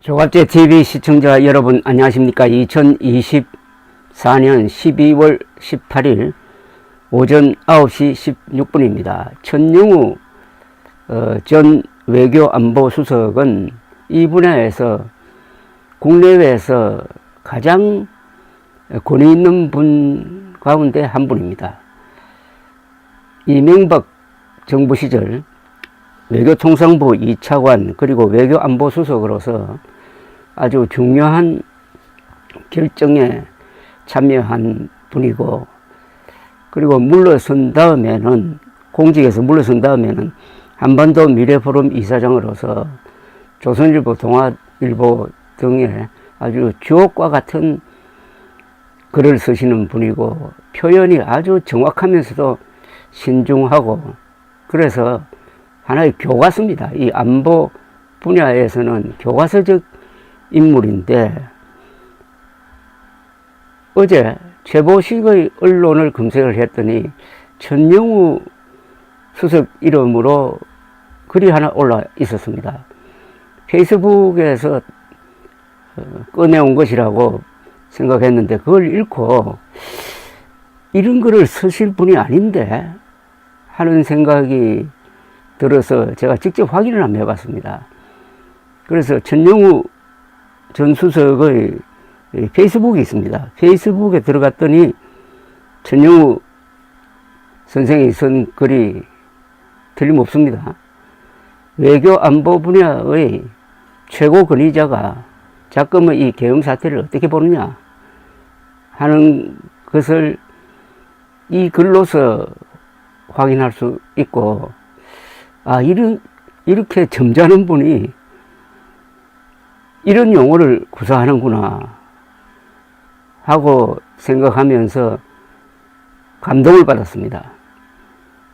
조갑제 TV 시청자 여러분 안녕하십니까. 2024년 12월 18일 오전 9시 16분입니다. 천영우 전 외교안보수석은 이 분야에서 국내외에서 가장 권위 있는 분 가운데 한 분입니다. 이명박 정부 시절 외교통상부 2차관 그리고 외교안보수석으로서 아주 중요한 결정에 참여한 분이고, 그리고 물러선 다음에는 공직에서 물러선 다음에는 한반도 미래포럼 이사장으로서 조선일보, 동아일보 등에 아주 주옥과 같은 글을 쓰시는 분이고, 표현이 아주 정확하면서도 신중하고, 그래서 하나의 교과서입니다. 이 안보 분야에서는 교과서적 인물인데, 어제 최보식의 언론을 검색을 했더니 천영우 수석 이름으로 글이 하나 올라 있었습니다. 페이스북에서 꺼내온 것이라고 생각했는데, 그걸 읽고 이런 글을 쓰실 분이 아닌데 하는 생각이 들어서 제가 직접 확인을 한번 해봤습니다. 그래서 천영우 전 수석의 페이스북이 있습니다. 페이스북에 들어갔더니 천영우 선생이 쓴 글이 틀림없습니다. 외교 안보 분야의 최고 권위자가 자금의 이 계엄 사태를 어떻게 보느냐 하는 것을 이 글로서 확인할 수 있고, 이렇게 점잖은 분이 이런 용어를 구사하는구나 하고 생각하면서 감동을 받았습니다.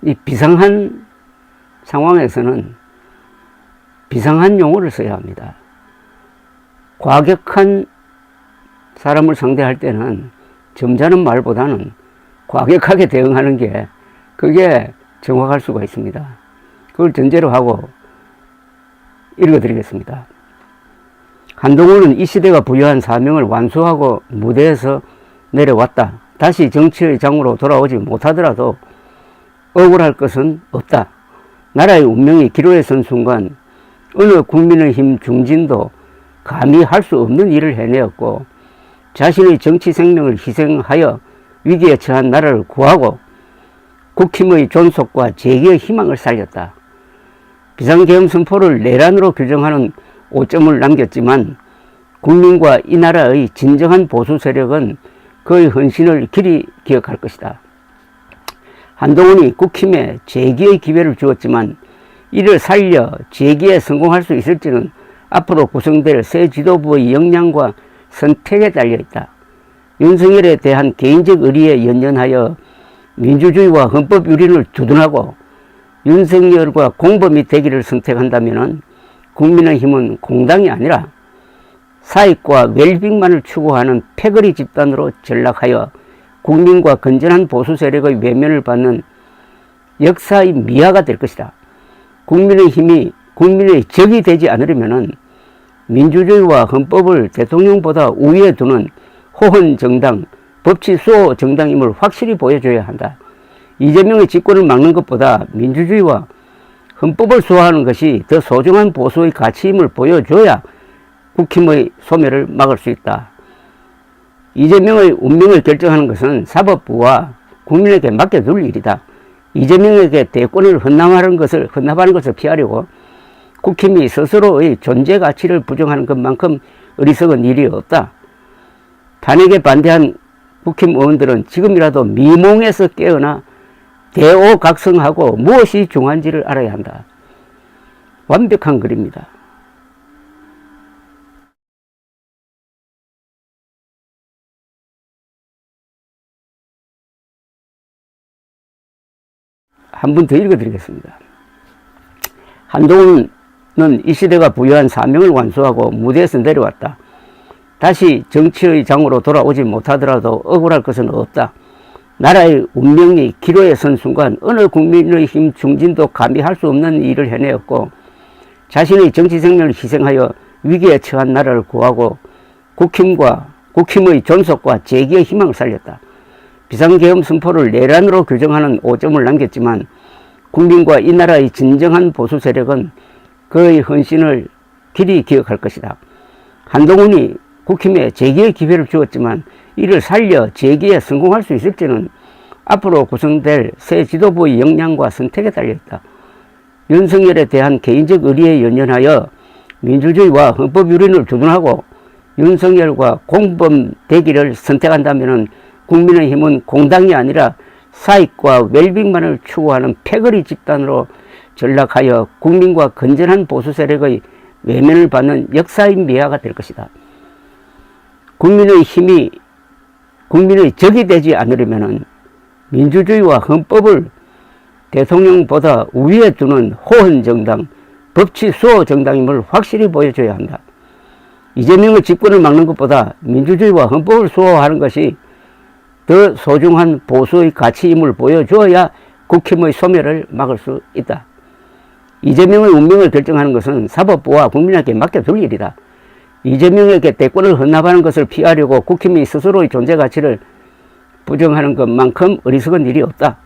이 비상한 상황에서는 비상한 용어를 써야 합니다. 과격한 사람을 상대할 때는 점잖은 말보다는 과격하게 대응하는 게 그게 정확할 수가 있습니다. 그걸 전제로 하고 읽어드리겠습니다. 한동훈은 이 시대가 부여한 사명을 완수하고 무대에서 내려왔다. 다시 정치의 장으로 돌아오지 못하더라도 억울할 것은 없다. 나라의 운명이 기로에 선 순간 어느 국민의힘 중진도 감히 할 수 없는 일을 해내었고, 자신의 정치 생명을 희생하여 위기에 처한 나라를 구하고 국힘의 존속과 재기의 희망을 살렸다. 비상계엄 선포를 내란으로 규정하는 오점을 남겼지만 국민과 이 나라의 진정한 보수 세력은 그의 헌신을 길이 기억할 것이다. 한동훈이 국힘에 재기의 기회를 주었지만 이를 살려 재기에 성공할 수 있을지는 앞으로 구성될 새 지도부의 역량과 선택에 달려있다. 윤석열에 대한 개인적 의리에 연연하여 민주주의와 헌법 유린을 두둔하고 윤석열과 공범이 되기를 선택한다면 국민의힘은 공당이 아니라 사익과 웰빙만을 추구하는 패거리 집단으로 전락하여 국민과 건전한 보수 세력의 외면을 받는 역사의 미화가 될 것이다. 국민의힘이 국민의 적이 되지 않으려면 민주주의와 헌법을 대통령보다 우위에 두는 호헌 정당, 법치 수호 정당임을 확실히 보여줘야 한다. 이재명의 집권을 막는 것보다 민주주의와 헌법을 수호하는 것이 더 소중한 보수의 가치임을 보여줘야 국힘의 소멸을 막을 수 있다. 이재명의 운명을 결정하는 것은 사법부와 국민에게 맡겨둘 일이다. 이재명에게 대권을 헌납하는 것을 피하려고 국힘이 스스로의 존재 가치를 부정하는 것만큼 어리석은 일이 없다. 탄핵에 반대한 국힘 의원들은 지금이라도 미몽에서 깨어나 대오각성하고 무엇이 중요한지를 알아야 한다. 완벽한 글입니다. 한 번 더 읽어드리겠습니다. 한동훈은 이 시대가 부여한 사명을 완수하고 무대에서 내려왔다. 다시 정치의 장으로 돌아오지 못하더라도 억울할 것은 없다. 나라의 운명이 기로에 선 순간 어느 국민의힘 중진도 감히 할 수 없는 일을 해내었고, 자신의 정치 생명을 희생하여 위기에 처한 나라를 구하고 국힘의 존속과 재기의 희망을 살렸다. 비상계엄 선포를 내란으로 규정하는 오점을 남겼지만 국민과 이 나라의 진정한 보수 세력은 그의 헌신을 길이 기억할 것이다. 한동훈이 국힘에 재기의 기회를 주었지만 이를 살려 재기에 성공할 수 있을지는 앞으로 구성될 새 지도부의 역량과 선택에 달려있다. 윤석열에 대한 개인적 의리에 연연하여 민주주의와 헌법 유린을 주둔하고 윤석열과 공범되기를 선택한다면 국민의힘은 공당이 아니라 사익과 웰빙만을 추구하는 패거리 집단으로 전락하여 국민과 건전한 보수 세력의 외면을 받는 역사의 미화가 될 것이다. 국민의 힘이 국민의 적이 되지 않으려면 민주주의와 헌법을 대통령보다 우위에 두는 호헌정당, 법치 수호 정당임을 확실히 보여줘야 한다. 이재명의 집권을 막는 것보다 민주주의와 헌법을 수호하는 것이 더 소중한 보수의 가치임을 보여줘야 국힘의 소멸을 막을 수 있다. 이재명의 운명을 결정하는 것은 사법부와 국민에게 맡겨둘 일이다. 이재명에게 대권을 헌납하는 것을 피하려고 국힘이 스스로의 존재 가치를 부정하는 것만큼 어리석은 일이 없다.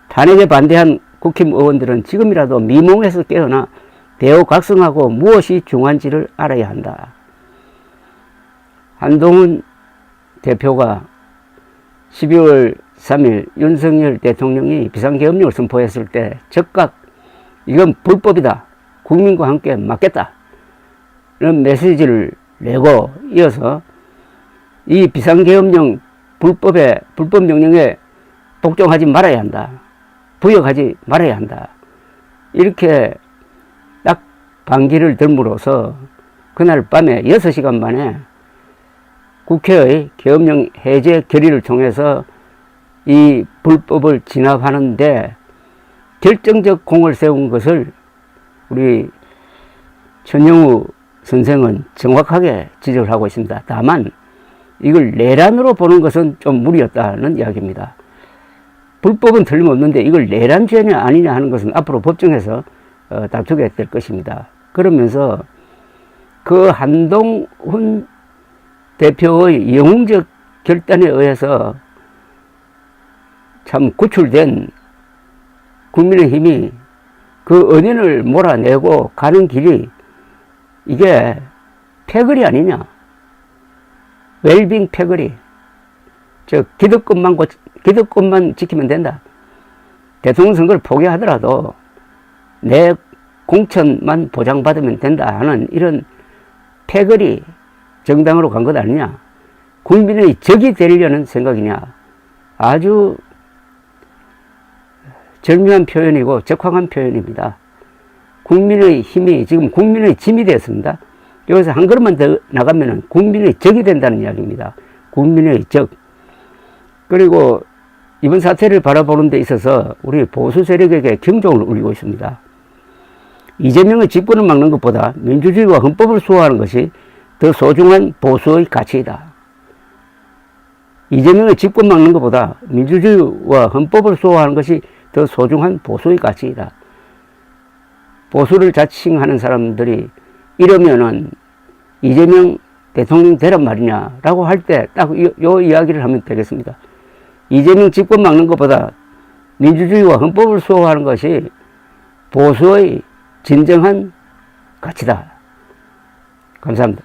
탄핵에 반대한 국힘 의원들은 지금이라도 미몽에서 깨어나 대우각성하고 무엇이 중요한지를 알아야 한다. 한동훈 대표가 12월 3일 윤석열 대통령이 비상계엄령을 선포했을 때 즉각 이건 불법이다. 국민과 함께 막겠다. 이런 메시지를 내고 이어서 이 비상계엄령 불법 명령에 복종하지 말아야 한다. 부역하지 말아야 한다. 이렇게 딱 반기를 들므로써 그날 밤에 6시간 만에 국회의 계엄령 해제 결의를 통해서 이 불법을 진압하는데 결정적 공을 세운 것을 우리 천영우 선생은 정확하게 지적을 하고 있습니다. 다만 이걸 내란으로 보는 것은 좀 무리였다는 이야기입니다. 불법은 틀림없는데 이걸 내란죄냐 아니냐 하는 것은 앞으로 법정에서 다투게 될 것입니다. 그러면서 그 한동훈 대표의 영웅적 결단에 의해서 참 구출된 국민의힘이 그 은연을 몰아내고 가는 길이 이게 패거리 아니냐. 웰빙 패거리. 기득권만 지키면 된다. 대통령 선거를 포기하더라도 내 공천만 보장받으면 된다 하는 이런 패거리 정당으로 간 것 아니냐. 국민의 적이 되려는 생각이냐. 아주 절묘한 표현이고 적확한 표현입니다. 국민의 힘이 지금 국민의 짐이 되었습니다. 여기서 한 걸음만 더 나가면 국민의 적이 된다는 이야기입니다. 국민의 적. 그리고 이번 사태를 바라보는 데 있어서 우리 보수 세력에게 경종을 울리고 있습니다. 이재명의 집권을 막는 것보다 민주주의와 헌법을 수호하는 것이 더 소중한 보수의 가치이다. 이재명의 집권 막는 것보다 민주주의와 헌법을 수호하는 것이 더 소중한 보수의 가치이다. 보수를 자칭하는 사람들이 이러면은 이재명 대통령 되란 말이냐라고 할 때 딱 요 이야기를 하면 되겠습니다. 이재명 집권 막는 것보다 민주주의와 헌법을 수호하는 것이 보수의 진정한 가치다. 감사합니다.